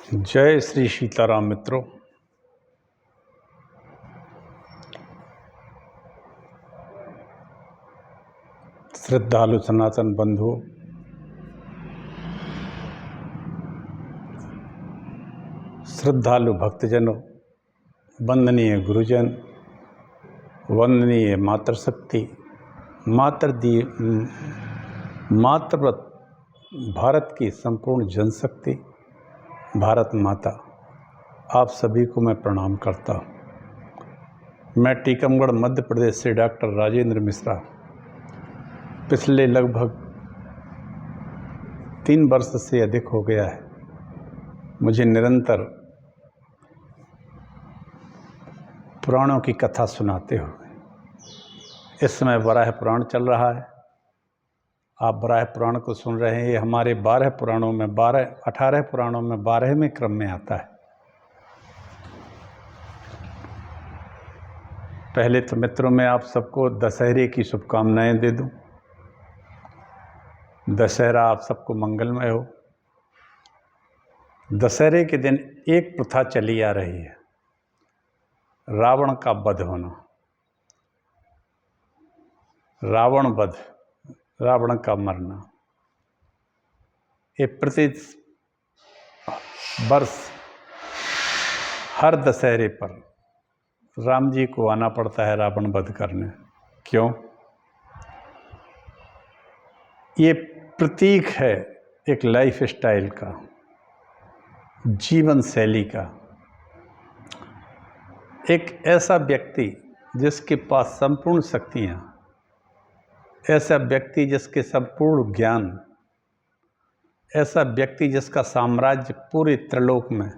जय श्री सीताराम मित्रों। श्रद्धालु सनातन बंधुओं, श्रद्धालु भक्तजनों, वंदनीय गुरुजन, वंदनीय मातृशक्ति, मातृव्रत भारत की संपूर्ण जनशक्ति, भारत माता, आप सभी को मैं प्रणाम करता हूँ। मैं टीकमगढ़ मध्य प्रदेश से डॉक्टर राजेंद्र मिश्रा पिछले लगभग 3 वर्ष से अधिक हो गया है मुझे निरंतर पुराणों की कथा सुनाते हुए। इस समय वराह पुराण चल रहा है। आप वराह पुराण को सुन रहे हैं। ये हमारे 18 पुराणों में 12वें क्रम में आता है। पहले तो मित्रों, मैं आप सबको दशहरे की शुभकामनाएं दे दूं। दशहरा आप सबको मंगलमय हो। दशहरे के दिन एक प्रथा चली आ रही है, रावण का वध होना। रावण वध, रावण का मरना। ये प्रति वर्ष हर दशहरे पर राम जी को आना पड़ता है रावण वध करने। क्यों? ये प्रतीक है एक लाइफ स्टाइल का, जीवन शैली का। एक ऐसा व्यक्ति जिसके पास संपूर्ण शक्तियाँ, ऐसा व्यक्ति जिसके संपूर्ण ज्ञान, ऐसा व्यक्ति जिसका साम्राज्य पूरे त्रिलोक में,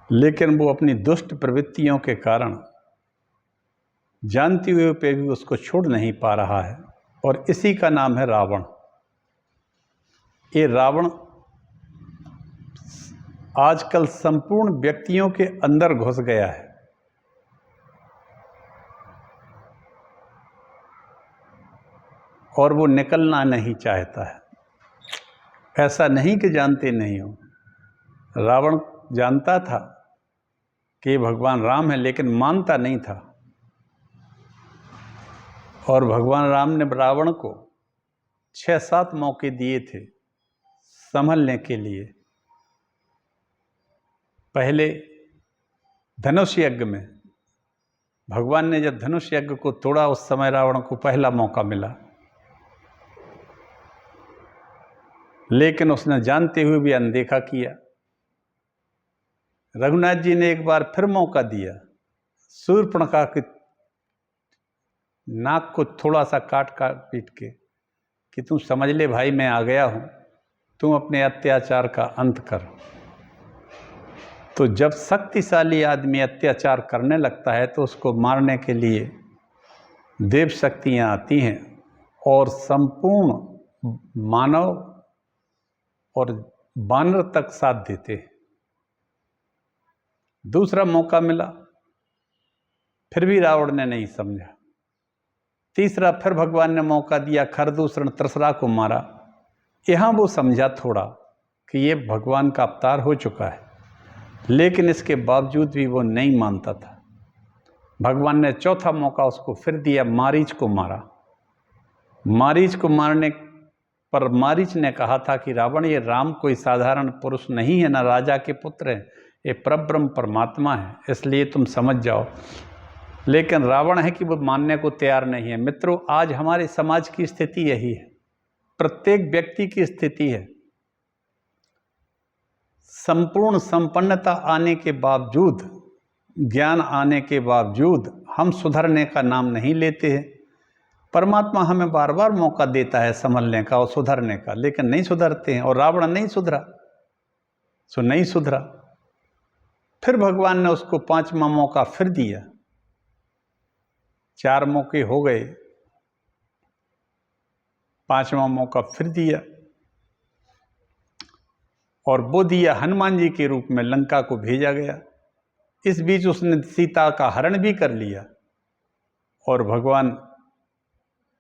लेकिन वो अपनी दुष्ट प्रवृत्तियों के कारण जानते हुए पे भी उसको छोड़ नहीं पा रहा है, और इसी का नाम है रावण। ये रावण आजकल संपूर्ण व्यक्तियों के अंदर घुस गया है। और वो निकलना नहीं चाहता है। ऐसा नहीं कि जानते नहीं हो, रावण जानता था कि भगवान राम है, लेकिन मानता नहीं था। और भगवान राम ने रावण को 6-7 मौके दिए थे संभलने के लिए। पहले धनुष यज्ञ में भगवान ने जब धनुष यज्ञ को तोड़ा, उस समय रावण को पहला मौका मिला, लेकिन उसने जानते हुए भी अनदेखा किया। रघुनाथ जी ने एक बार फिर मौका दिया। शूर्पणखा के नाक को थोड़ा सा काट पीट के कि तू समझ ले भाई, मैं आ गया हूँ, तुम अपने अत्याचार का अंत कर। तो जब शक्तिशाली आदमी अत्याचार करने लगता है तो उसको मारने के लिए देव शक्तियाँ आती हैं और संपूर्ण मानव और वानर तक साथ देते हैं। दूसरा मौका मिला, फिर भी रावण ने नहीं समझा। तीसरा फिर भगवान ने मौका दिया, खरदूषण त्रिशरा को मारा। यहाँ वो समझा थोड़ा कि ये भगवान का अवतार हो चुका है, लेकिन इसके बावजूद भी वो नहीं मानता था। भगवान ने चौथा मौका उसको फिर दिया, मारीच को मारा। मारीच को मारने पर मारीच ने कहा था कि रावण, ये राम कोई साधारण पुरुष नहीं है, ना राजा के पुत्र है, ये परब्रह्म परमात्मा है, इसलिए तुम समझ जाओ। लेकिन रावण है कि वो मानने को तैयार नहीं है। मित्रों, आज हमारे समाज की स्थिति यही है, प्रत्येक व्यक्ति की स्थिति है। संपूर्ण संपन्नता आने के बावजूद, ज्ञान आने के बावजूद हम सुधरने का नाम नहीं लेते हैं। परमात्मा हमें बार बार मौका देता है संभलने का और सुधरने का, लेकिन नहीं सुधरते हैं। और रावण नहीं सुधरा, सो नहीं सुधरा। फिर भगवान ने उसको 5वां मौका फिर दिया। 4 मौके हो गए, 5वां मौका फिर दिया, और वो दिया हनुमान जी के रूप में लंका को भेजा गया। इस बीच उसने सीता का हरण भी कर लिया, और भगवान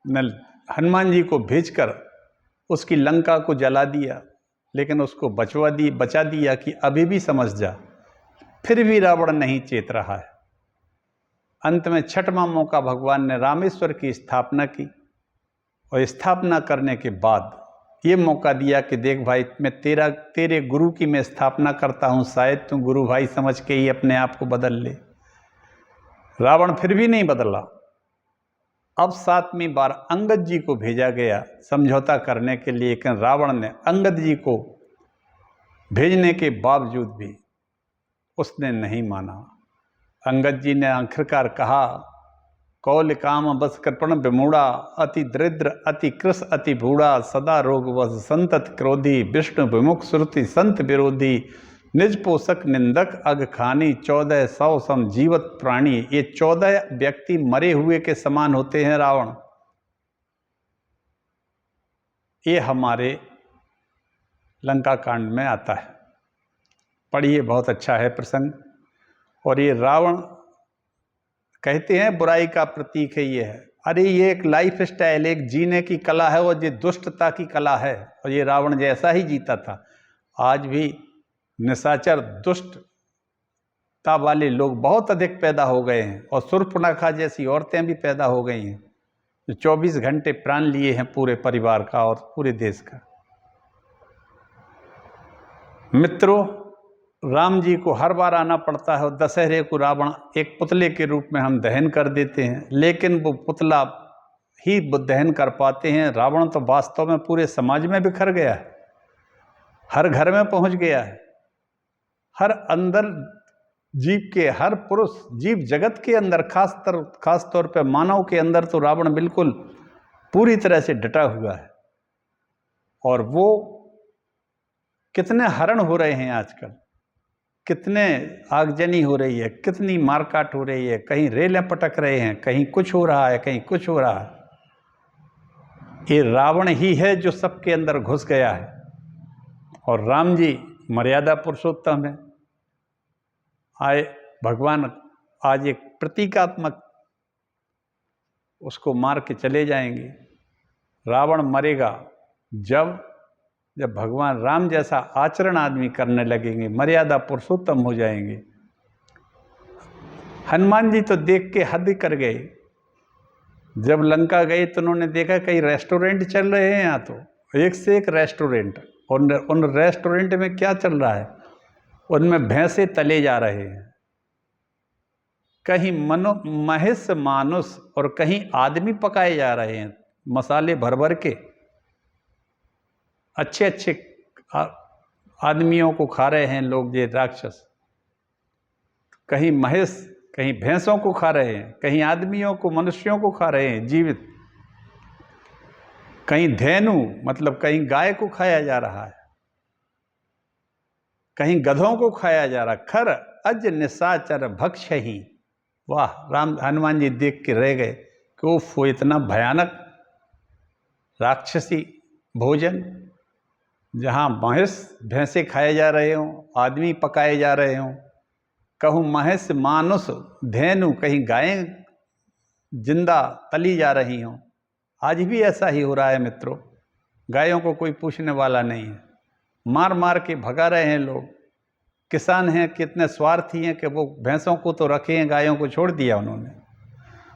ने हनुमान जी को भेजकर उसकी लंका को जला दिया। लेकिन उसको बचा दिया कि अभी भी समझ जा। फिर भी रावण नहीं चेत रहा है। अंत में छठवां मौका भगवान ने रामेश्वर की स्थापना की और स्थापना करने के बाद ये मौका दिया कि देख भाई, मैं तेरे गुरु की मैं स्थापना करता हूँ, शायद तू गुरु भाई समझ के ही अपने आप को बदल ले। रावण फिर भी नहीं बदला। अब 7वीं बार अंगद जी को भेजा गया समझौता करने के लिए, लेकिन रावण ने अंगद जी को भेजने के बावजूद भी उसने नहीं माना। अंगद जी ने आखिरकार कहा, कौल काम बस कृपण विमूढ़ा, अति दरिद्र अति कृश अति बूढ़ा, सदा रोग वश संतत क्रोधी, विष्णु विमुख श्रुति संत विरोधी, निज पोषक निंदक अग खानी, 1400 सम जीवत प्राणी। ये 14 व्यक्ति मरे हुए के समान होते हैं रावण। ये हमारे लंका कांड में आता है, पढ़िए, बहुत अच्छा है प्रसंग। और ये रावण कहते हैं बुराई का प्रतीक है, ये है। अरे ये एक लाइफ स्टाइल, एक जीने की कला है, और ये दुष्टता की कला है, और ये रावण जैसा ही जीता था। आज भी निशाचर दुष्टता वाले लोग बहुत अधिक पैदा हो गए हैं, और शूर्पणखा जैसी औरतें भी पैदा हो गई हैं जो 24 घंटे प्राण लिए हैं पूरे परिवार का और पूरे देश का। मित्रों, राम जी को हर बार आना पड़ता है, और दशहरे को रावण एक पुतले के रूप में हम दहन कर देते हैं, लेकिन वो पुतला ही दहन कर पाते हैं। रावण तो वास्तव में पूरे समाज में बिखर गया है, हर घर में पहुंच गया है, हर अंदर जीव के, हर पुरुष जीव जगत के अंदर, खास तौर पे मानव के अंदर तो रावण बिल्कुल पूरी तरह से डटा हुआ है। और वो कितने हरण हो रहे हैं आजकल, कितने आगजनी हो रही है, कितनी मारकाट हो रही है, कहीं रेलें पटक रहे हैं, कहीं कुछ हो रहा है, कहीं कुछ हो रहा है। ये रावण ही है जो सबके अंदर घुस गया है। और राम जी मर्यादा पुरुषोत्तम है। आए भगवान आज एक प्रतीकात्मक उसको मार के चले जाएंगे। रावण मरेगा जब भगवान राम जैसा आचरण आदमी करने लगेंगे, मर्यादा पुरुषोत्तम हो जाएंगे। हनुमान जी तो देख के हद कर गए। जब लंका गए तो उन्होंने देखा कई रेस्टोरेंट चल रहे हैं, यहाँ तो एक से एक रेस्टोरेंट, और उन रेस्टोरेंट में क्या चल रहा है, उनमें भैंसे तले जा रहे हैं, कहीं महिष मानुष और कहीं आदमी पकाए जा रहे हैं, मसाले भर भर के। अच्छे अच्छे आदमियों को खा रहे हैं लोग, ये राक्षस। कहीं महिष, कहीं भैंसों को खा रहे हैं, कहीं आदमियों को, मनुष्यों को खा रहे हैं जीवित, कहीं धेनु मतलब कहीं गाय को खाया जा रहा है, कहीं गधों को खाया जा रहा। खर अज निशाचर भक्षहि। वाह, हनुमान जी देख के रह गए कि वो इतना भयानक राक्षसी भोजन, जहाँ महिष भैंसे खाए जा रहे हों, आदमी पकाए जा रहे हों, कहूँ महिष मानुष धेनु, कहीं गायें जिंदा तली जा रही हों। आज भी ऐसा ही हो रहा है मित्रों। गायों को कोई पूछने वाला नहीं है, मार मार के भगा रहे हैं लोग। किसान हैं कितने स्वार्थी हैं कि वो भैंसों को तो रखे हैं, गायों को छोड़ दिया उन्होंने।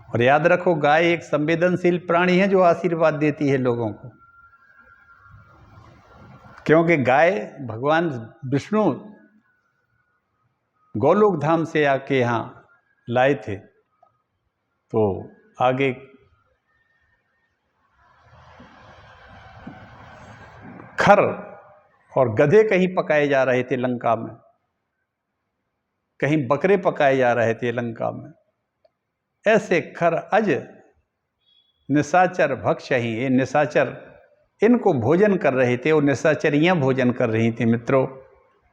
और याद रखो, गाय एक संवेदनशील प्राणी है जो आशीर्वाद देती है लोगों को, क्योंकि गाय भगवान विष्णु गोलोक धाम से आके यहाँ लाए थे। तो आगे खर और गधे कहीं पकाए जा रहे थे लंका में, कहीं बकरे पकाए जा रहे थे लंका में। ऐसे खर अज निशाचर भक्षहि, ये निशाचर इनको भोजन कर रहे थे, और निशाचरियाँ भोजन कर रही थी। मित्रों,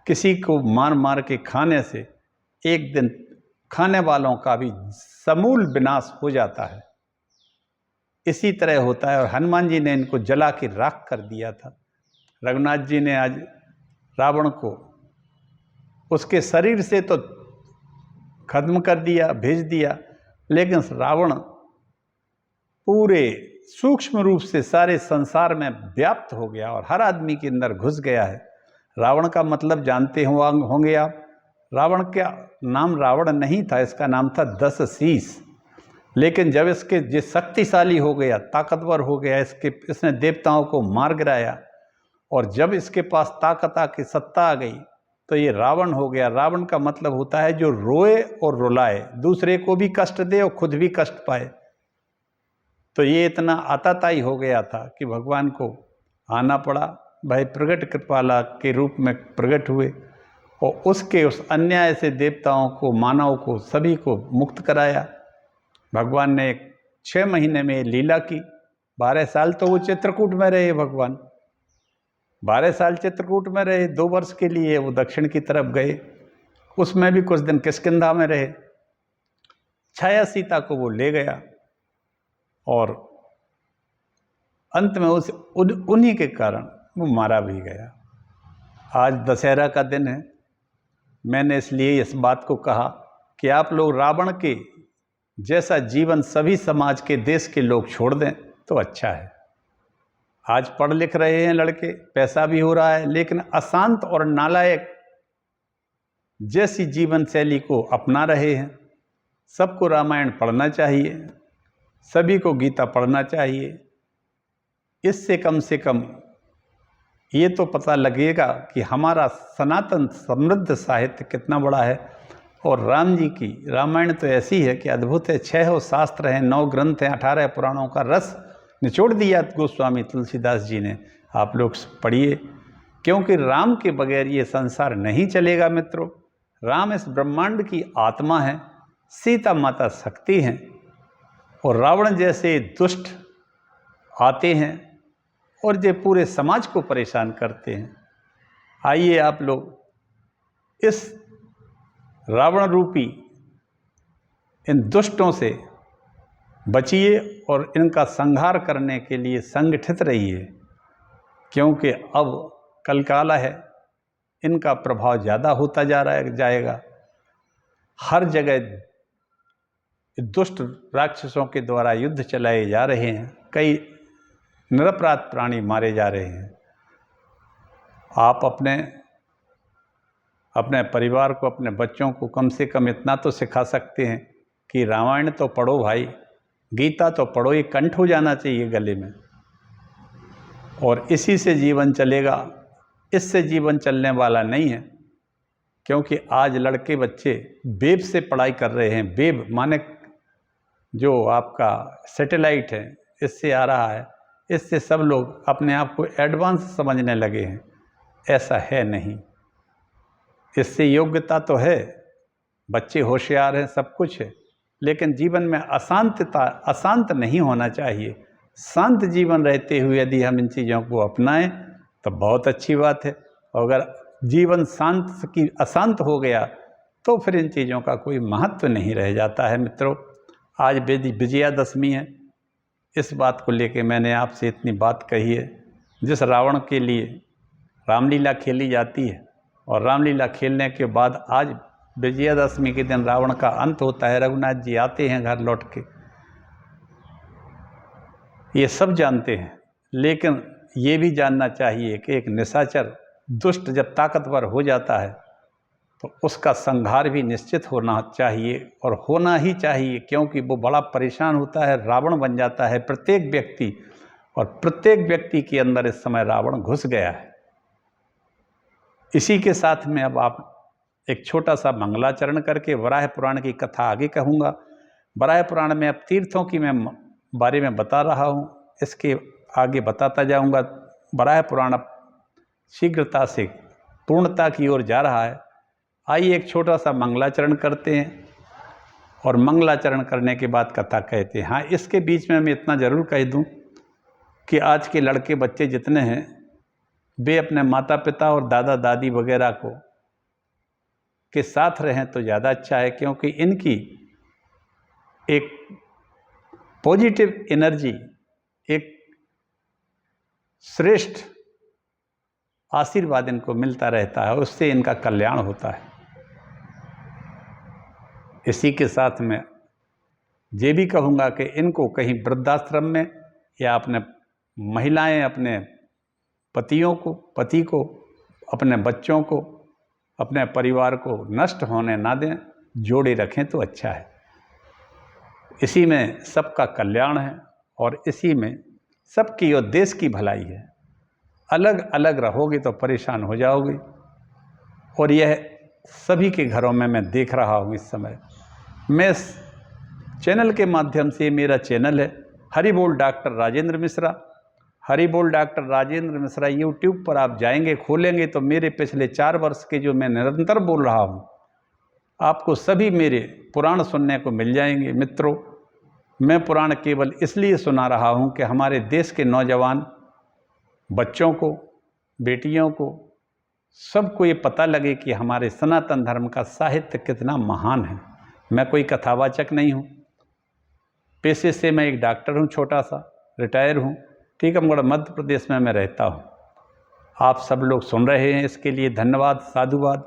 किसी को मार मार के खाने से एक दिन खाने वालों का भी समूल विनाश हो जाता है। इसी तरह होता है। और हनुमान जी ने इनको जला के राख कर दिया था। रघुनाथ जी ने आज रावण को उसके शरीर से तो खत्म कर दिया, भेज दिया, लेकिन रावण पूरे सूक्ष्म रूप से सारे संसार में व्याप्त हो गया और हर आदमी के अंदर घुस गया है। रावण का मतलब जानते होंगे आप। रावण का नाम रावण नहीं था, इसका नाम था 10 शीश। लेकिन जब इसके ये शक्तिशाली हो गया, ताकतवर हो गया, इसने देवताओं को मार गिराया, और जब इसके पास ताकत आके सत्ता आ गई तो ये रावण हो गया। रावण का मतलब होता है जो रोए और रुलाए, दूसरे को भी कष्ट दे और खुद भी कष्ट पाए। तो ये इतना आताताई हो गया था कि भगवान को आना पड़ा। भाई प्रगट कृपाला के रूप में प्रकट हुए और उस अन्याय से देवताओं को, मानव को, सभी को मुक्त कराया। भगवान ने 6 महीने में लीला की। 12 साल तो वो चित्रकूट में रहे भगवान, 12 साल चित्रकूट में रहे। 2 वर्ष के लिए वो दक्षिण की तरफ गए, उसमें भी कुछ दिन किष्किंधा में रहे। छाया सीता को वो ले गया और अंत में उन्हीं के कारण वो मारा भी गया। आज दशहरा का दिन है। मैंने इसलिए इस बात को कहा कि आप लोग रावण के जैसा जीवन सभी समाज के, देश के लोग छोड़ दें तो अच्छा है। आज पढ़ लिख रहे हैं लड़के, पैसा भी हो रहा है, लेकिन अशांत और नालायक जैसी जीवन शैली को अपना रहे हैं। सबको रामायण पढ़ना चाहिए, सभी को गीता पढ़ना चाहिए। इससे कम से कम ये तो पता लगेगा कि हमारा सनातन समृद्ध साहित्य कितना बड़ा है। और राम जी की रामायण तो ऐसी है कि अद्भुत है। 6 शास्त्र हैं, 9 ग्रंथ हैं, 18 पुराणों का रस निचोड़ दिया गोस्वामी तुलसीदास जी ने। आप लोग पढ़िए, क्योंकि राम के बगैर ये संसार नहीं चलेगा मित्रों। राम इस ब्रह्मांड की आत्मा है, सीता माता शक्ति हैं, और रावण जैसे दुष्ट आते हैं और ये पूरे समाज को परेशान करते हैं। आइए आप लोग इस रावण रूपी इन दुष्टों से बचिए और इनका संहार करने के लिए संगठित रहिए, क्योंकि अब कलकाला है, इनका प्रभाव ज़्यादा होता जाएगा। हर जगह दुष्ट राक्षसों के द्वारा युद्ध चलाए जा रहे हैं, कई निरपराध प्राणी मारे जा रहे हैं। आप अपने परिवार को, अपने बच्चों को कम से कम इतना तो सिखा सकते हैं कि रामायण तो पढ़ो भाई, गीता तो पढ़ो, ये कंठ हो जाना चाहिए गले में, और इसी से जीवन चलेगा। इससे जीवन चलने वाला नहीं है, क्योंकि आज लड़के बच्चे वेब से पढ़ाई कर रहे हैं। वेब माने जो आपका सैटेलाइट है, इससे आ रहा है। इससे सब लोग अपने आप को एडवांस समझने लगे हैं। ऐसा है नहीं, इससे योग्यता तो है, बच्चे होशियार हैं, सब कुछ है, लेकिन जीवन में अशांत नहीं होना चाहिए। शांत जीवन रहते हुए यदि हम इन चीज़ों को अपनाएं तो बहुत अच्छी बात है। अगर जीवन अशांत हो गया तो फिर इन चीज़ों का कोई महत्व नहीं रह जाता है। मित्रों, आज विजयादशमी है, इस बात को लेके मैंने आपसे इतनी बात कही है। जिस रावण के लिए रामलीला खेली जाती है, और रामलीला खेलने के बाद आज विजयादशमी के दिन रावण का अंत होता है, रघुनाथ जी आते हैं घर लौट के, ये सब जानते हैं। लेकिन ये भी जानना चाहिए कि एक निशाचर दुष्ट जब ताकतवर हो जाता है तो उसका संहार भी निश्चित होना चाहिए, और होना ही चाहिए, क्योंकि वो बड़ा परेशान होता है, रावण बन जाता है प्रत्येक व्यक्ति, और प्रत्येक व्यक्ति के अंदर इस समय रावण घुस गया है। इसी के साथ में अब आप एक छोटा सा मंगलाचरण करके वराह पुराण की कथा आगे कहूँगा। वराह पुराण में अब तीर्थों की मैं बारे में बता रहा हूँ, इसके आगे बताता जाऊँगा। वराह पुराण शीघ्रता से पूर्णता की ओर जा रहा है। आइए एक छोटा सा मंगलाचरण करते हैं, और मंगलाचरण करने के बाद कथा कहते हैं। हाँ, इसके बीच में मैं इतना ज़रूर कह दूँ कि आज के लड़के बच्चे जितने हैं, वे अपने माता पिता और दादा दादी वगैरह के साथ रहें तो ज़्यादा अच्छा है, क्योंकि इनकी एक पॉजिटिव एनर्जी, एक श्रेष्ठ आशीर्वाद इनको मिलता रहता है, उससे इनका कल्याण होता है। इसी के साथ में ये भी कहूँगा कि इनको कहीं वृद्धाश्रम में या अपने महिलाएं अपने पति को अपने बच्चों को, अपने परिवार को नष्ट होने ना दें, जोड़े रखें तो अच्छा है। इसी में सबका कल्याण है और इसी में सबकी और देश की भलाई है। अलग अलग रहोगे तो परेशान हो जाओगे, और यह सभी के घरों में मैं देख रहा हूँ इस समय। मैं इस चैनल के माध्यम से, मेरा चैनल है हरि बोल डॉक्टर राजेंद्र मिश्रा। हरि बोल डॉक्टर राजेंद्र मिश्रा यूट्यूब पर आप जाएंगे, खोलेंगे तो मेरे पिछले 4 वर्ष के जो मैं निरंतर बोल रहा हूँ, आपको सभी मेरे पुराण सुनने को मिल जाएंगे। मित्रों, मैं पुराण केवल इसलिए सुना रहा हूँ कि हमारे देश के नौजवान बच्चों को, बेटियों को, सबको ये पता लगे कि हमारे सनातन धर्म का साहित्य कितना महान है। मैं कोई कथावाचक नहीं हूँ, पेशे से मैं एक डॉक्टर हूँ, छोटा सा, रिटायर हूँ। टीकमगढ़ मध्य प्रदेश में मैं रहता हूँ। आप सब लोग सुन रहे हैं, इसके लिए धन्यवाद, साधुवाद।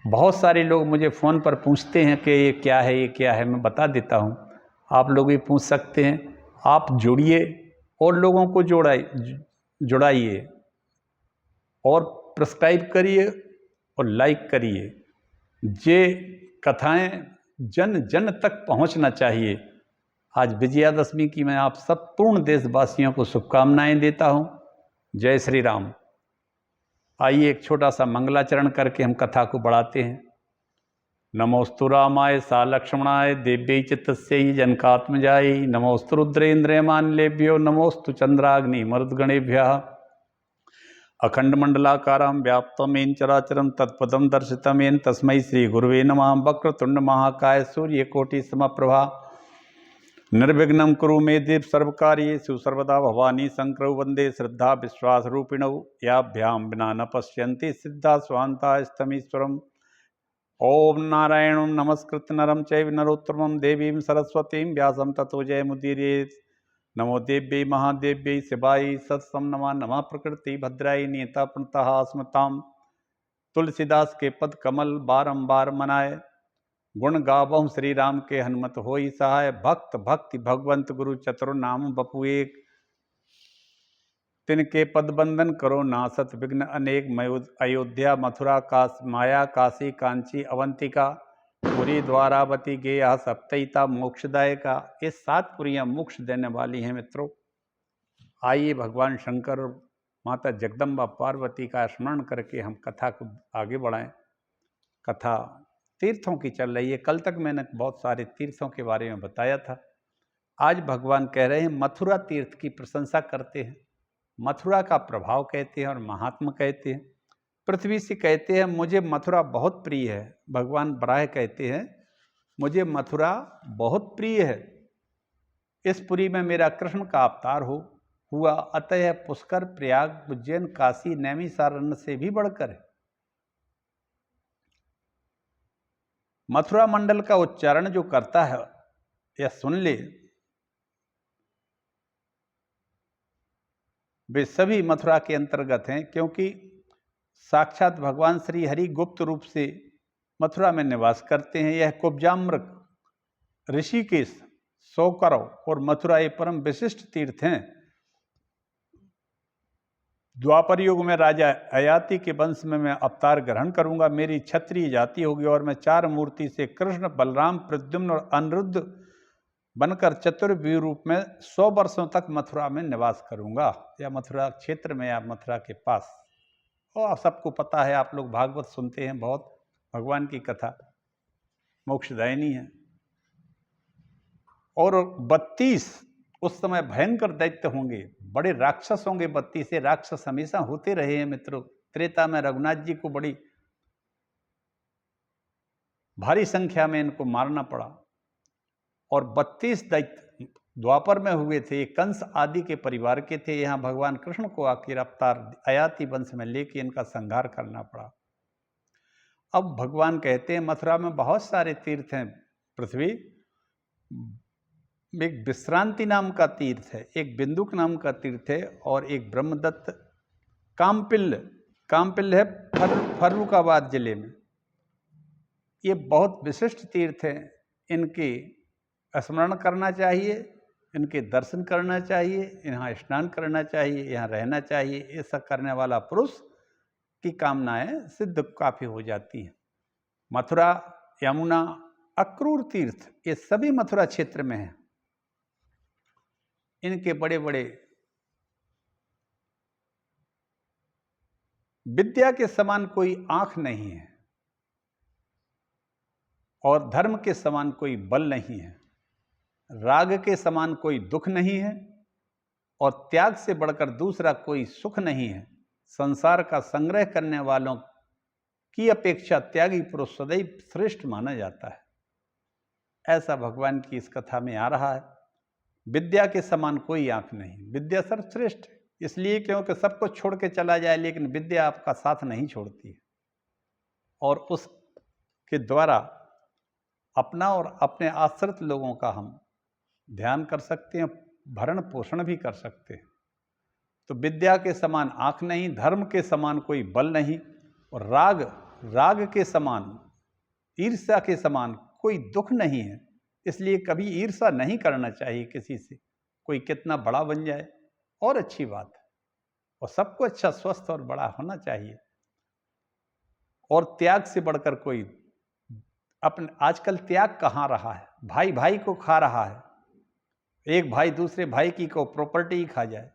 बहुत सारे लोग मुझे फ़ोन पर पूछते हैं कि ये क्या है, ये क्या है। मैं बता देता हूँ, आप लोग भी पूछ सकते हैं। आप जुड़िए और लोगों को जुड़ाइए और सब्सक्राइब करिए और लाइक करिए। ये कथाएं जन जन तक पहुंचना चाहिए। आज विजयादशमी की मैं आप सब पूर्ण देशवासियों को शुभकामनाएं देता हूं। जय श्री राम। आइए एक छोटा सा मंगलाचरण करके हम कथा को बढ़ाते हैं। नमोस्तु रामाय सा लक्ष्मणाय देव्यै च तस्यै जनकात्मजायै नमोस्तु रुद्रेन्द्रयमान्येभ्यो नमोस्तु चंद्राग्नि मरुद्गणेभ्यः अखंडमंडलाकारं व्याप्तं येन चराचरं तत्पदं दर्शितं येन तस्मै श्री गुरुवे नमः। वक्रतुंड महाकाय सूर्यकोटि समप्रभा निर्विघ्नं कुरु मे देव सर्वकार्येषु सर्वदा भवानी शंकरौ वंदे श्रद्धा विश्वास रूपिणौ याभ्यां विना न पश्यन्ति सिद्धा स्वान्ता स्तमीश्वरम्। ओम नारायणं नमस्कृत्य नरं चैव नरोत्तमं देवीं सरस्वतीं व्यासं ततो जयमुदीरयेत्। नमो देव्यै महादेव्यै शिवायै सत्सम नमः। नमः प्रकृति भद्राय नियता प्रणतः स्मतां। तुलसीदास के पद कमल बारंबार मनाए, गुण गावहु श्री राम के हनुमत होई सहाय। भक्त भक्ति भगवंत गुरु चतुर नाम बपु एक, तिनके पद बंदन करो नासत विघ्न अनेक। अयोध्या मथुरा काश माया काशी कांची अवंतिका, पुरी द्वारावती गेया सप्तैता मोक्षदायका। ये 7 पुरियां मोक्ष देने वाली हैं मित्रों। आइए भगवान शंकर और माता जगदम्बा पार्वती का स्मरण करके हम कथा को आगे बढ़ाएं। कथा तीर्थों की चल रही है। कल तक मैंने बहुत सारे तीर्थों के बारे में बताया था। आज भगवान कह रहे हैं मथुरा तीर्थ की प्रशंसा करते हैं। मथुरा का प्रभाव कहते हैं और महात्मा कहते हैं। पृथ्वी से कहते हैं मुझे मथुरा बहुत प्रिय है। भगवान बराह कहते हैं मुझे मथुरा बहुत प्रिय है। इस पुरी में मेरा कृष्ण का अवतार हुआ, अतः पुष्कर प्रयाग उज्जैन काशी नैमिषारण्य से भी बढ़कर है। मथुरा मंडल का उच्चारण जो करता है या सुन ले, वे सभी मथुरा के अंतर्गत हैं, क्योंकि साक्षात भगवान श्री हरि गुप्त रूप से मथुरा में निवास करते हैं। यह कुब्जाम्रक, ऋषिकेश, सोकरव और मथुरा ये परम विशिष्ट तीर्थ हैं। द्वापर युग में राजा अयाति के वंश में मैं अवतार ग्रहण करूंगा। मेरी क्षत्रिय जाति होगी और मैं 4 मूर्ति से कृष्ण, बलराम, प्रद्युम्न और अनिरुद्ध बनकर चतुर्व्यूह रूप में 100 वर्षों तक मथुरा में निवास करूंगा, या मथुरा क्षेत्र में या मथुरा के पास। और सबको पता है, आप लोग भागवत सुनते हैं बहुत, भगवान की कथा मोक्षदायिनी है। और 32 उस समय भयंकर दैत्य होंगे, बड़े राक्षस होंगे। 32 राक्षस हमेशा होते रहे हैं मित्रों। त्रेता में रघुनाथ जी को बड़ी भारी संख्या में इनको मारना पड़ा। और 32 दैत्य द्वापर में हुए थे, कंस आदि के परिवार के थे। यहाँ भगवान कृष्ण को आखिर अवतार अयाति वंश में लेके इनका संहार करना पड़ा। अब भगवान कहते हैं मथुरा में बहुत सारे तीर्थ हैं। पृथ्वी एक विश्रांति नाम का तीर्थ है, एक बिंदुक नाम का तीर्थ है, और एक ब्रह्मदत्त कामपिल्ल है फर्रुखाबाद जिले में। ये बहुत विशिष्ट तीर्थ हैं। इनके स्मरण करना चाहिए, इनके दर्शन करना चाहिए, यहाँ स्नान करना चाहिए, यहाँ रहना चाहिए। ऐसा करने वाला पुरुष की कामनाएं सिद्ध काफी हो जाती हैं। मथुरा, यमुना, अक्रूर तीर्थ ये सभी मथुरा क्षेत्र में हैं। इनके बड़े बड़े विद्या के समान कोई आंख नहीं है और धर्म के समान कोई बल नहीं है, राग के समान कोई दुख नहीं है और त्याग से बढ़कर दूसरा कोई सुख नहीं है। संसार का संग्रह करने वालों की अपेक्षा त्यागी पुरुष सदैव श्रेष्ठ माना जाता है। ऐसा भगवान की इस कथा में आ रहा है। विद्या के समान कोई आंख नहीं, विद्या सर्वश्रेष्ठ है इसलिए क्योंकि सब कुछ छोड़ के चला जाए, लेकिन विद्या आपका साथ नहीं छोड़ती है और उसके द्वारा अपना और अपने आश्रित लोगों का हम ध्यान कर सकते हैं, भरण पोषण भी कर सकते हैं। तो विद्या के समान आंख नहीं, धर्म के समान कोई बल नहीं और राग के समान, ईर्ष्या के समान कोई दुख नहीं है। इसलिए कभी ईर्ष्या नहीं करना चाहिए किसी से, कोई कितना बड़ा बन जाए और अच्छी बात है, और सबको अच्छा स्वस्थ और बड़ा होना चाहिए। और त्याग से बढ़कर कोई अपने, आजकल त्याग कहाँ रहा है, भाई भाई को खा रहा है, एक भाई दूसरे भाई की को प्रॉपर्टी ही खा जाए।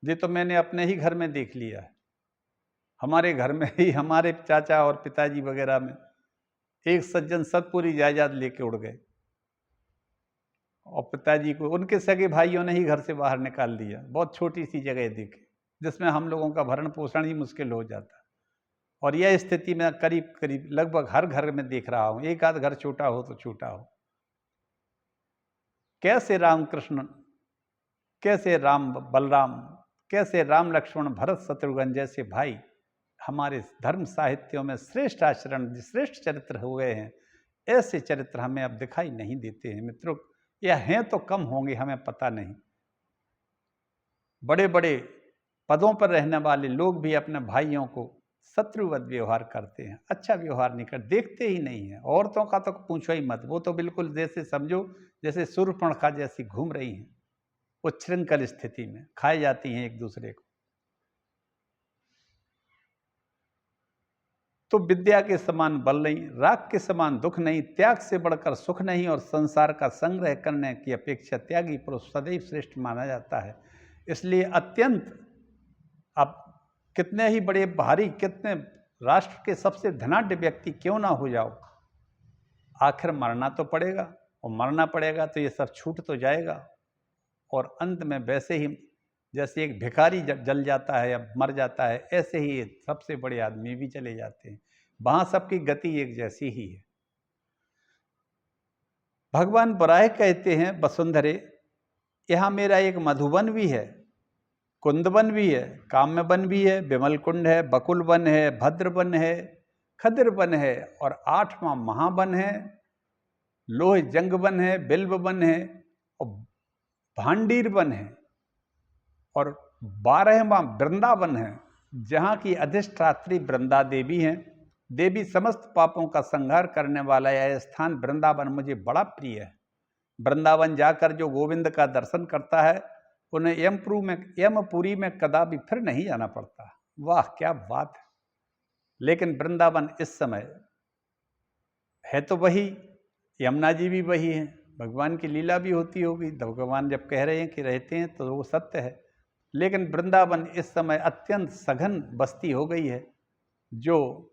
ये तो मैंने अपने ही घर में देख लिया है। हमारे घर में ही हमारे चाचा और पिताजी वगैरह में एक सज्जन सब पूरी जायदाद लेके उड़ गए और पिताजी को उनके सगे भाइयों ने ही घर से बाहर निकाल दिया। बहुत छोटी सी जगह देखे जिसमें हम लोगों का भरण पोषण ही मुश्किल हो जाता। और यह स्थिति मैं करीब करीब लगभग हर घर में देख रहा हूं, एक आध घर छोटा हो तो छोटा हो। कैसे रामकृष्ण, कैसे राम बलराम, कैसे राम लक्ष्मण भरत शत्रुघ्न जैसे भाई हमारे धर्म साहित्यों में श्रेष्ठ आचरण, श्रेष्ठ चरित्र हुए हैं, ऐसे चरित्र हमें अब दिखाई नहीं देते हैं मित्रों। या हैं तो कम होंगे, हमें पता नहीं। बड़े बड़े पदों पर रहने वाले लोग भी अपने भाइयों को शत्रुवत व्यवहार करते हैं, अच्छा व्यवहार नहीं कर, देखते ही नहीं है। औरतों का तो पूछो ही मत, वो तो बिल्कुल जैसे समझो जैसे शूर्पणखा जैसी घूम रही हैं, उच्छृंखल स्थिति में खाए जाती हैं एक दूसरे को। तो विद्या के समान बल नहीं, राग के समान दुख नहीं, त्याग से बढ़कर सुख नहीं और संसार का संग्रह करने की अपेक्षा त्यागी पुरुष सदैव श्रेष्ठ माना जाता है। इसलिए अत्यंत, अब कितने ही बड़े भारी, कितने राष्ट्र के सबसे धनाढ्य व्यक्ति क्यों ना हो जाओ, आखिर मरना तो पड़ेगा, और मरना पड़ेगा तो ये सब छूट तो जाएगा। और अंत में वैसे ही जैसे एक भिखारी जल जाता है या मर जाता है, ऐसे ही सबसे बड़े आदमी भी चले जाते हैं। वहां सबकी गति एक जैसी ही है। भगवान बराह कहते हैं वसुंधरे, यहाँ मेरा एक मधुबन भी है, कुंदवन भी है, काम्य वन भी है, विमल कुंड है, बकुल वन है, भद्र वन है, खद्र वन है और 8वां महावन है, लोह जंग वन है, बिल्व वन है और भांडीर वन है और 12वां वृंदावन है, जहाँ की अधिष्ठात्री वृंदा देवी हैं। देवी समस्त पापों का संहार करने वाला यह स्थान वृंदावन मुझे बड़ा प्रिय है। वृंदावन जाकर जो गोविंद का दर्शन करता है, उन्हें यमपुरी में कदापि फिर नहीं जाना पड़ता। वाह क्या बात है। लेकिन वृंदावन इस समय है तो वही, यमुना जी भी वही है, भगवान की लीला भी होती होगी, तो भगवान जब कह रहे हैं कि रहते हैं तो वो सत्य है। लेकिन वृंदावन इस समय अत्यंत सघन बस्ती हो गई है, जो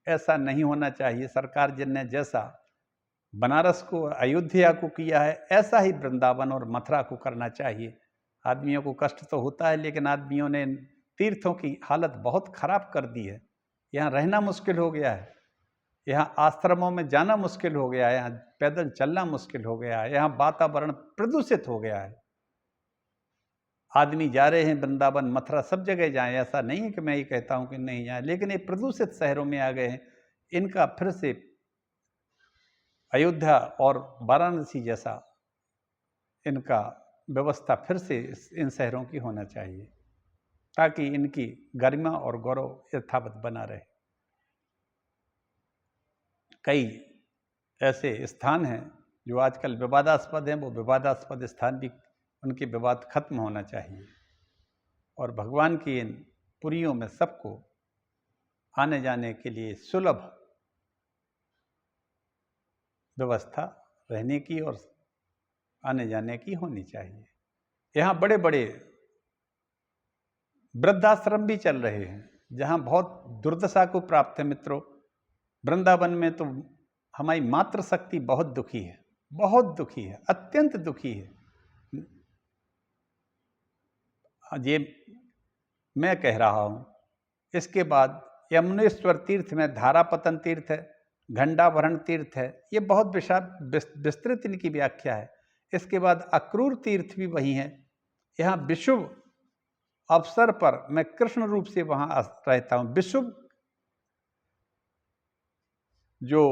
ऐसा नहीं होना चाहिए। सरकार जी ने जैसा बनारस को, अयोध्या को किया है, ऐसा ही वृंदावन और मथुरा को करना चाहिए। आदमियों को कष्ट तो होता है, लेकिन आदमियों ने तीर्थों की हालत बहुत खराब कर दी है। यहाँ रहना मुश्किल हो गया है, यहाँ आश्रमों में जाना मुश्किल हो गया है, यहाँ पैदल चलना मुश्किल हो गया है, यहाँ वातावरण प्रदूषित हो गया है। आदमी जा रहे हैं वृंदावन, मथुरा, सब जगह जाएं, ऐसा नहीं है कि मैं ये कहता हूँ कि नहीं जाएं, लेकिन ये प्रदूषित शहरों में आ गए हैं। इनका फिर से अयोध्या और वाराणसी जैसा इनका व्यवस्था फिर से इन शहरों की होना चाहिए, ताकि इनकी गरिमा और गौरव यथावत बना रहे। कई ऐसे स्थान हैं जो आजकल विवादास्पद हैं, वो विवादास्पद स्थान भी, उनके विवाद खत्म होना चाहिए और भगवान की इन पुरियों में सबको आने जाने के लिए सुलभ व्यवस्था रहने की और आने जाने की होनी चाहिए। यहाँ बड़े बड़े वृद्धाश्रम भी चल रहे हैं, जहाँ बहुत दुर्दशा को प्राप्त है मित्रों। वृंदावन में तो हमारी मातृशक्ति बहुत दुखी है, बहुत दुखी है, अत्यंत दुखी है। ये मैं कह रहा हूँ। इसके बाद यमुनेश्वर तीर्थ में धारापतन तीर्थ है, घंटाभरण तीर्थ है, ये बहुत विस्तृत इनकी व्याख्या है। इसके बाद अक्रूर तीर्थ भी वही है। यहाँ विशुभ अवसर पर मैं कृष्ण रूप से वहाँ रहता हूँ। विशुभ जो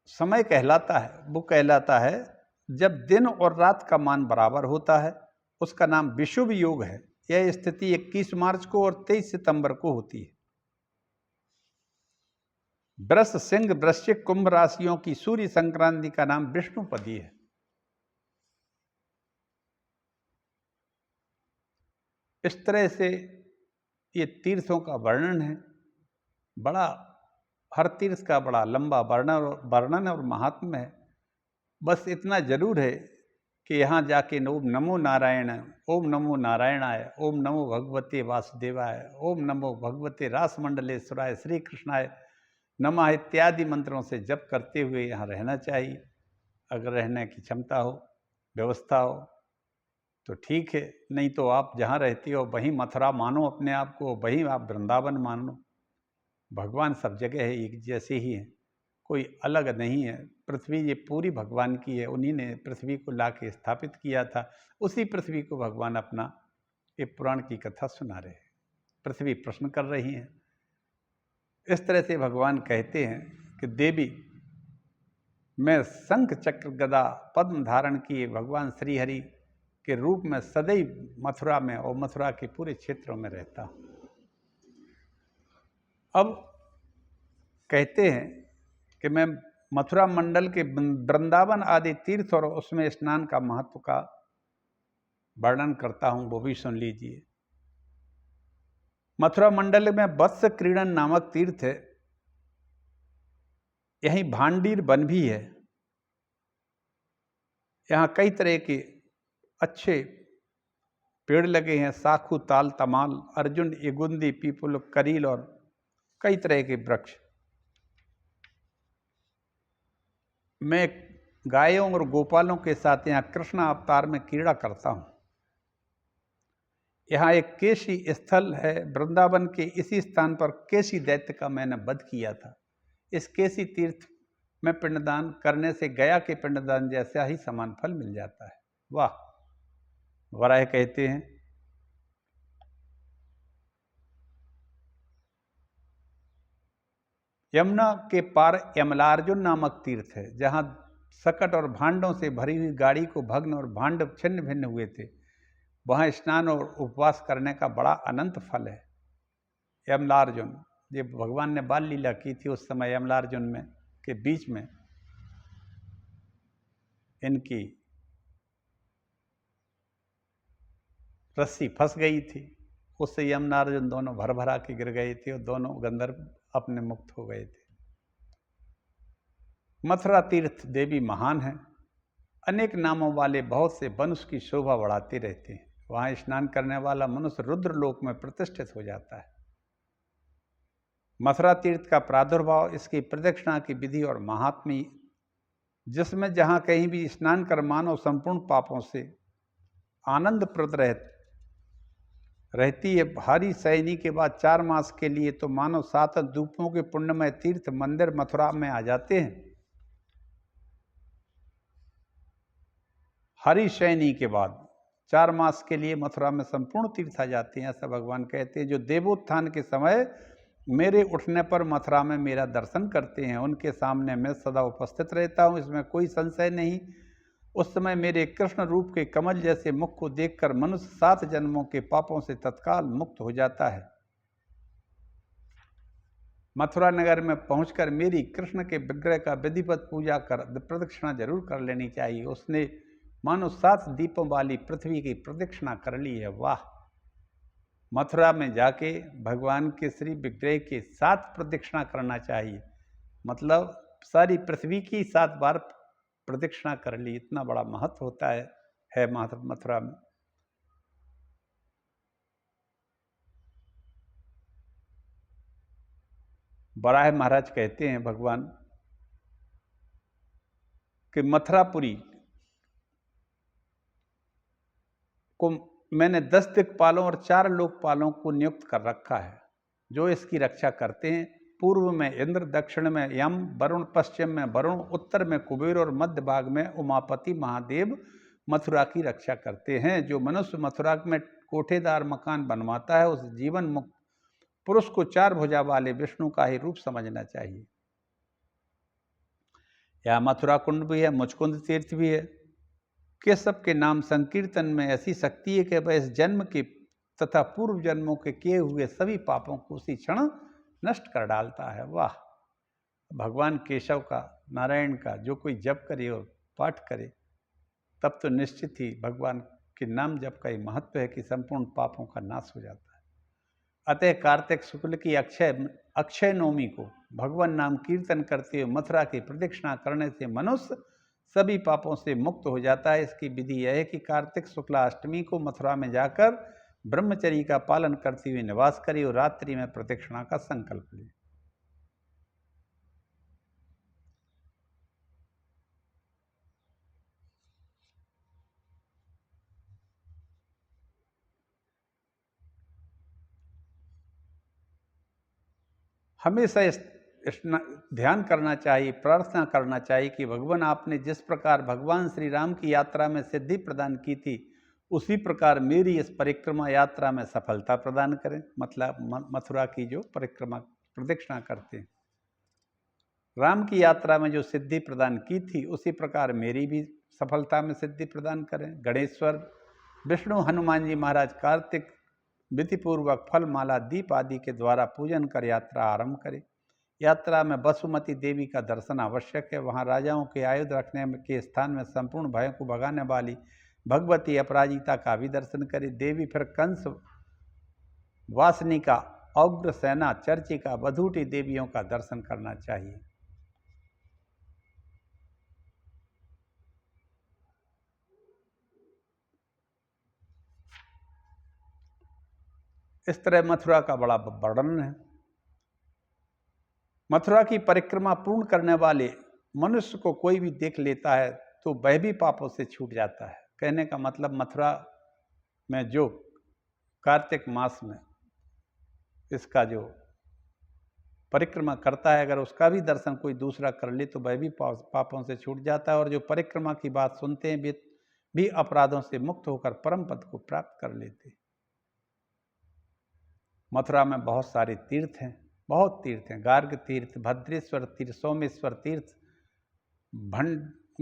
समय कहलाता है वो कहलाता है जब दिन और रात का मान बराबर होता है, उसका नाम विशुभ योग है। यह स्थिति 21 मार्च को और 23 सितंबर को होती है। वृष, सिंह, वृश्चिक, कुंभ राशियों की सूर्य संक्रांति का नाम विष्णुपदी है। इस तरह से ये तीर्थों का वर्णन है। बड़ा हर तीर्थ का बड़ा लंबा वर्णन और महात्म्य है। बस इतना जरूर है कि यहाँ जाके ओम नमो नारायण, ओम नमो नारायणाय, ओम नमो भगवते वासुदेवाय, ओम नमो भगवते रासमंडलेश्वराय, श्री कृष्णाय नमः इत्यादि मंत्रों से जप करते हुए यहाँ रहना चाहिए। अगर रहने की क्षमता हो, व्यवस्था हो तो ठीक है, नहीं तो आप जहाँ रहती हो वहीं मथुरा मानो अपने आप को, वहीं आप वृंदावन मानो। भगवान सब जगह है, एक जैसे ही है, कोई अलग नहीं है। पृथ्वी ये पूरी भगवान की है, उन्हीं ने पृथ्वी को ला के स्थापित किया था। उसी पृथ्वी को भगवान अपना ये पुराण की कथा सुना रहे हैं। पृथ्वी प्रश्न कर रही है। इस तरह से भगवान कहते हैं कि देवी मैं शंख चक्र गदा पद्म धारण किए भगवान श्री हरि के रूप में सदैव मथुरा में और मथुरा के पूरे क्षेत्रों में रहता हूँ। अब कहते हैं कि मैं मथुरा मंडल के वृंदावन आदि तीर्थ और उसमें स्नान का महत्व का वर्णन करता हूं, वो भी सुन लीजिए। मथुरा मंडल में वत्स क्रीड़न नामक तीर्थ है। यहीं भांडीर वन भी है। यहाँ कई तरह के अच्छे पेड़ लगे हैं, साखू, ताल, तमाल, अर्जुन, इगुंदी, पीपल, करील और कई तरह के वृक्ष। मैं गायों और गोपालों के साथ यहाँ कृष्ण अवतार में क्रीड़ा करता हूँ। यहाँ एक केशी स्थल है। वृंदावन के इसी स्थान पर केशी दैत्य का मैंने वध किया था। इस केशी तीर्थ में पिंडदान करने से गया के पिंडदान जैसा ही समान फल मिल जाता है। वाह! वराह कहते हैं यमुना के पार यमलार्जुन नामक तीर्थ है, जहाँ सकट और भांडों से भरी हुई गाड़ी को भग्न और भांड छिन्न भिन्न हुए थे। वहाँ स्नान और उपवास करने का बड़ा अनंत फल है। यमलार्जुन, ये भगवान ने बाल लीला की थी उस समय यमलार्जुन में के बीच में इनकी रस्सी फंस गई थी। उससे यमलार्जुन दोनों भर भरा के गिर गए थे और दोनों गंधर्व अपने मुक्त हो गए थे। मथुरा तीर्थ देवी महान है। अनेक नामों वाले बहुत से वन उसकी शोभा बढ़ाते रहते हैं। वहाँ स्नान करने वाला मनुष्य रुद्रलोक में प्रतिष्ठित हो जाता है। मथुरा तीर्थ का प्रादुर्भाव, इसकी प्रदक्षिणा की विधि और महात्म्य, जिसमें जहाँ कहीं भी स्नान कर मानव संपूर्ण पापों से आनंदप्रद रहती है। भारी सैनी के बाद 4 मास के लिए तो मानव 7 दूपों के पुण्यमय तीर्थ मंदिर मथुरा में आ जाते हैं। हरि शयनी के बाद 4 मास के लिए मथुरा में संपूर्ण तीर्थ आ जाते हैं, ऐसा भगवान कहते हैं। जो देवोत्थान के समय मेरे उठने पर मथुरा में मेरा दर्शन करते हैं, उनके सामने मैं सदा उपस्थित रहता हूँ, इसमें कोई संशय नहीं। उस समय मेरे कृष्ण रूप के कमल जैसे मुख को देखकर मनुष्य 7 जन्मों के पापों से तत्काल मुक्त हो जाता है। मथुरा नगर में पहुंचकर मेरी कृष्ण के विग्रह का विधिवत पूजा कर प्रदक्षिणा जरूर कर लेनी चाहिए। उसने मानो 7 दीपों वाली पृथ्वी की प्रदक्षिणा कर ली है। वाह! मथुरा में जाके भगवान के श्री विग्रह के 7 प्रदक्षिणा करना चाहिए। मतलब सारी पृथ्वी की 7 बार प्रदक्षिणा कर ली, इतना बड़ा महत्व होता है मथुरा में। बराह महाराज कहते हैं भगवान कि मथुरापुरी को मैंने 10 दिक्पालों और 4 लोकपालों को नियुक्त कर रखा है, जो इसकी रक्षा करते हैं। पूर्व में इंद्र, दक्षिण में यम, वरुण, पश्चिम में वरुण, उत्तर में कुबेर और मध्य भाग में उमापति महादेव मथुरा की रक्षा करते हैं। जो मनुष्य मथुरा में कोठेदार मकान बनवाता है, उस जीवन मुक्त पुरुष को 4 भुजा वाले विष्णु का ही रूप समझना चाहिए। यह मथुरा कुंड भी है, मुचकुंद तीर्थ भी है। केशव के नाम संकीर्तन में ऐसी शक्ति है कि वह इस जन्म के तथा पूर्व जन्मों के किए हुए सभी पापों को उसी क्षण नष्ट कर डालता है। वाह! भगवान केशव का, नारायण का जो कोई जप करे और पाठ करे, तब तो निश्चित ही भगवान के नाम जप का ही महत्व है कि संपूर्ण पापों का नाश हो जाता है। अतः कार्तिक शुक्ल की अक्षय नवमी को भगवान नाम कीर्तन करते हुए मथुरा की प्रदक्षिणा करने से मनुष्य सभी पापों से मुक्त हो जाता है। इसकी विधि यह है कि कार्तिक शुक्ला अष्टमी को मथुरा में जाकर ब्रह्मचर्य का पालन करते हुए निवास करे और रात्रि में प्रदक्षिणा का संकल्प ले। हमेशा इस ध्यान करना चाहिए, प्रार्थना करना चाहिए कि भगवान आपने जिस प्रकार भगवान श्री राम की यात्रा में सिद्धि प्रदान की थी, उसी प्रकार मेरी इस परिक्रमा यात्रा में सफलता प्रदान करें। मतलब मथुरा की जो परिक्रमा प्रदक्षिणा करते हैं, राम की यात्रा में जो सिद्धि प्रदान की थी, उसी प्रकार मेरी भी सफलता में सिद्धि प्रदान करें। गणेश्वर, विष्णु, हनुमान जी महाराज कार्तिक विधिपूर्वक फल, माला, दीप आदि के द्वारा पूजन कर यात्रा आरंभ करें। यात्रा में वसुमती देवी का दर्शन आवश्यक है। वहाँ राजाओं के आयुध रखने के स्थान में संपूर्ण भयों को भगाने वाली भगवती अपराजिता का भी दर्शन करें। देवी फिर कंस, वासनिका, उग्रसेना, चर्चिका, वधूटी देवियों का दर्शन करना चाहिए। इस तरह मथुरा का बड़ा वर्णन है। मथुरा की परिक्रमा पूर्ण करने वाले मनुष्य को कोई भी देख लेता है तो वह भी पापों से छूट जाता है। कहने का मतलब मथुरा में जो कार्तिक मास में इसका जो परिक्रमा करता है, अगर उसका भी दर्शन कोई दूसरा कर ले तो वह भी पापों से छूट जाता है, और जो परिक्रमा की बात सुनते हैं भी अपराधों से मुक्त होकर परम पद को प्राप्त कर लेते हैं। मथुरा में बहुत सारे तीर्थ हैं, बहुत तीर्थ हैं। गार्ग तीर्थ, भद्रेश्वर तीर्थ, सोमेश्वर तीर्थ,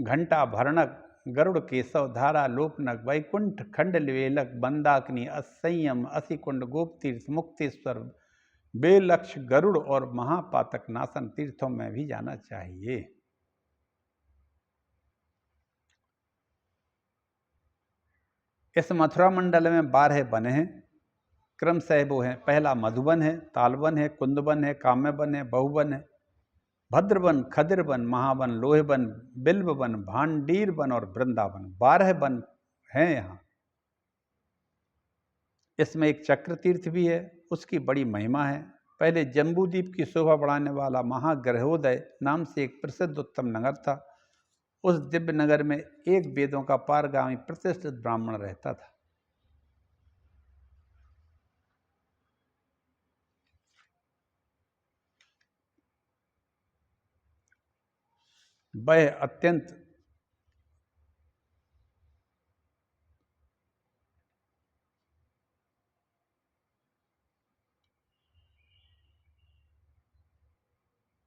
घंटा भरणक, गरुड़ केशव, धारा, लोकनक, वैकुंठ, खंडवेलक, मंदाकिनी, असंयम, असिकुंड, गोप तीर्थ, मुक्तेश्वर, बेलक्ष, गरुड़ और महापातक नासन तीर्थों में भी जाना चाहिए। इस मथुरा मंडल में 12 वन हैं। क्रमशः वो हैं, पहला मधुवन है, तालवन है, कुंदवन है, काम्यवन है, बहुवन है, भद्रवन, खदिरवन, महावन, लोहेवन, बिल्ववन, भांडीर वन और वृंदावन। 12 वन हैं यहाँ। इसमें एक चक्र तीर्थ भी है, उसकी बड़ी महिमा है। पहले जम्बूद्वीप की शोभा बढ़ाने वाला महाग्रहोदय नाम से एक प्रसिद्ध उत्तम नगर था। उस दिव्य नगर में एक वेदों का पारगामी प्रतिष्ठित ब्राह्मण रहता था। वह अत्यंत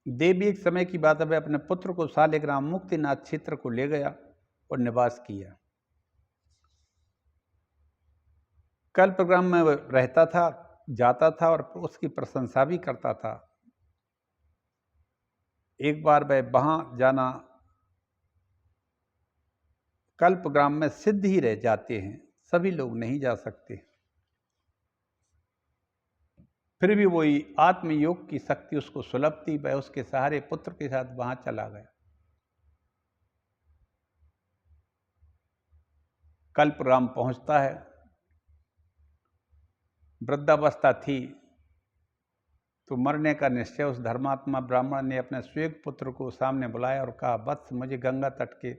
देवी एक समय की बात है, वह अपने पुत्र को शालिग्राम मुक्तिनाथ क्षेत्र को ले गया और निवास किया। कल्पग्राम में वह रहता था, जाता था और उसकी प्रशंसा भी करता था। एक बार वह वहां जाना, कल्पग्राम में सिद्ध ही रह जाते हैं, सभी लोग नहीं जा सकते। फिर भी वही आत्मयोग की शक्ति उसको सुलभ थी। वह उसके सहारे पुत्र के साथ वहां चला गया। कल्पराम पहुंचता है। वृद्धावस्था थी तो मरने का निश्चय उस धर्मात्मा ब्राह्मण ने अपने स्वेग पुत्र को सामने बुलाया और कहा, वत्स मुझे गंगा तट के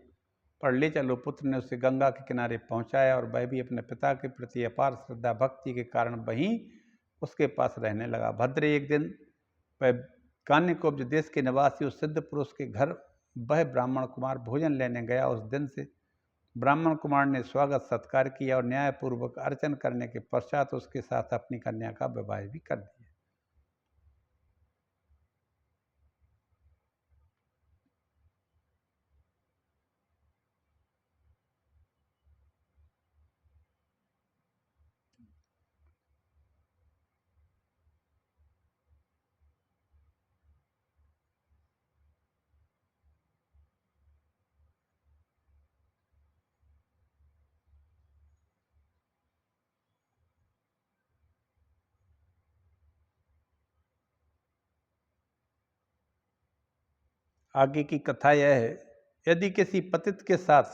पर ले चलो। पुत्र ने उसे गंगा के किनारे पहुंचाया और वह भी अपने पिता के प्रति अपार श्रद्धा भक्ति के कारण वहीं उसके पास रहने लगा। भद्रे एक दिन वह कान्यकुब्ज देश के निवासी उस सिद्ध पुरुष के घर वह ब्राह्मण कुमार भोजन लेने गया। उस दिन से ब्राह्मण कुमार ने स्वागत सत्कार किया और न्यायपूर्वक अर्चन करने के पश्चात उसके साथ अपनी कन्या का विवाह भी कर दिया। आगे की कथा यह है, यदि किसी पतित के साथ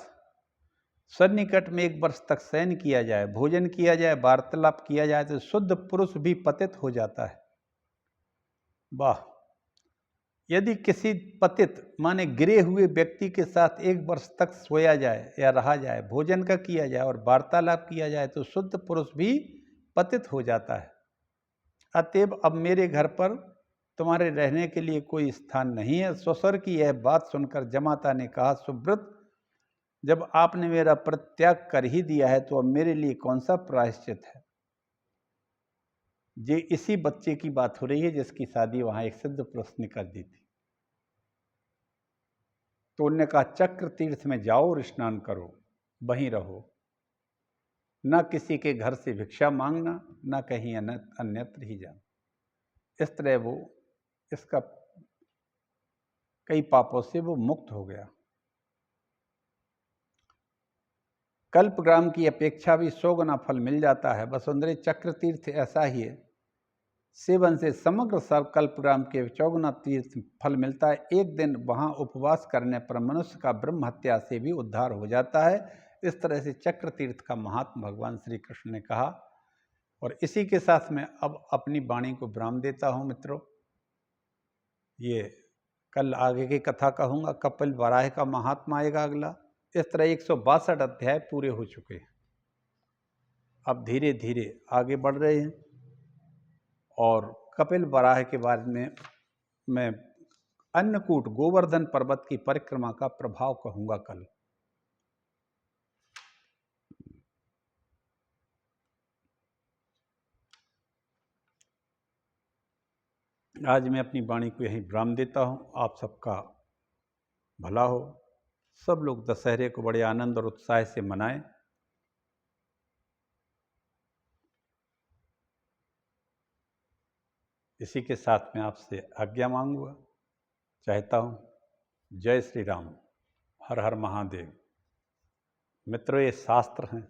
सन्निकट में 1 वर्ष तक शयन किया जाए, भोजन किया जाए, वार्तालाप किया जाए तो शुद्ध पुरुष भी पतित हो जाता है। वाह! यदि किसी पतित माने गिरे हुए व्यक्ति के साथ 1 वर्ष तक सोया जाए या रहा जाए, भोजन का किया जाए और वार्तालाप किया जाए तो शुद्ध पुरुष भी पतित हो जाता है। अतएव अब मेरे घर पर तुम्हारे रहने के लिए कोई स्थान नहीं है। ससुर की यह बात सुनकर जमाता ने कहा, सुब्रत, जब आपने मेरा परित्याग कर ही दिया है तो अब मेरे लिए कौन सा प्रायश्चित है। ये इसी बच्चे की बात हो रही है जिसकी शादी वहां एक सिद्ध पुरुष ने कर दी थी। तो उन्होंने कहा, चक्र तीर्थ में जाओ और स्नान करो, वहीं रहो, न किसी के घर से भिक्षा मांगना, न कहीं अन्यत्र ही जाना। इस तरह वो इसका कई पापों से वो मुक्त हो गया। कल्पग्राम की अपेक्षा भी 100 गुना फल मिल जाता है। वसुंधरे चक्र तीर्थ ऐसा ही है। सेवन से समग्र सर्व कल्पग्राम के 100 गुना तीर्थ फल मिलता है। एक दिन वहां उपवास करने पर मनुष्य का ब्रह्म हत्या से भी उद्धार हो जाता है। इस तरह से चक्र तीर्थ का महात्म भगवान श्री कृष्ण ने कहा। और इसी के साथ मैं अब अपनी वाणी को विराम देता हूं। मित्रों, ये कल आगे की कथा कहूँगा। कपिल वराह का महात्मा आएगा अगला। इस तरह 162 अध्याय पूरे हो चुके हैं। अब धीरे धीरे आगे बढ़ रहे हैं और कपिल वराह के बारे में मैं अन्नकूट गोवर्धन पर्वत की परिक्रमा का प्रभाव कहूँगा कल। आज मैं अपनी वाणी को यहीं विराम देता हूँ। आप सबका भला हो। सब लोग दशहरे को बड़े आनंद और उत्साह से मनाएं। इसी के साथ मैं आपसे आज्ञा मांगूंगा, चाहता हूँ। जय श्री राम, हर हर महादेव। मित्रों, ये शास्त्र हैं।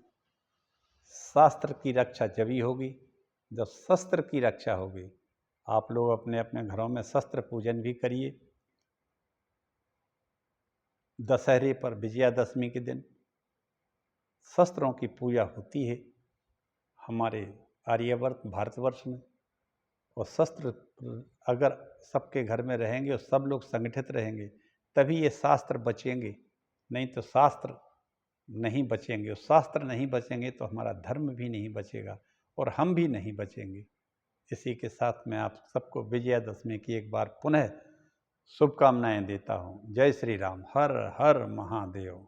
शास्त्र की रक्षा जभी होगी जब शस्त्र की रक्षा होगी। आप लोग अपने अपने घरों में शस्त्र पूजन भी करिए। दशहरे पर विजयादशमी के दिन शस्त्रों की पूजा होती है हमारे आर्यवर्त भारतवर्ष में। और शस्त्र अगर सबके घर में रहेंगे और सब लोग संगठित रहेंगे तभी ये शास्त्र बचेंगे, नहीं तो शास्त्र नहीं बचेंगे। और शास्त्र नहीं बचेंगे तो हमारा धर्म भी नहीं बचेगा और हम भी नहीं बचेंगे। इसी के साथ मैं आप सबको विजयादशमी की एक बार पुनः शुभकामनाएं देता हूँ। जय श्री राम, हर हर महादेव।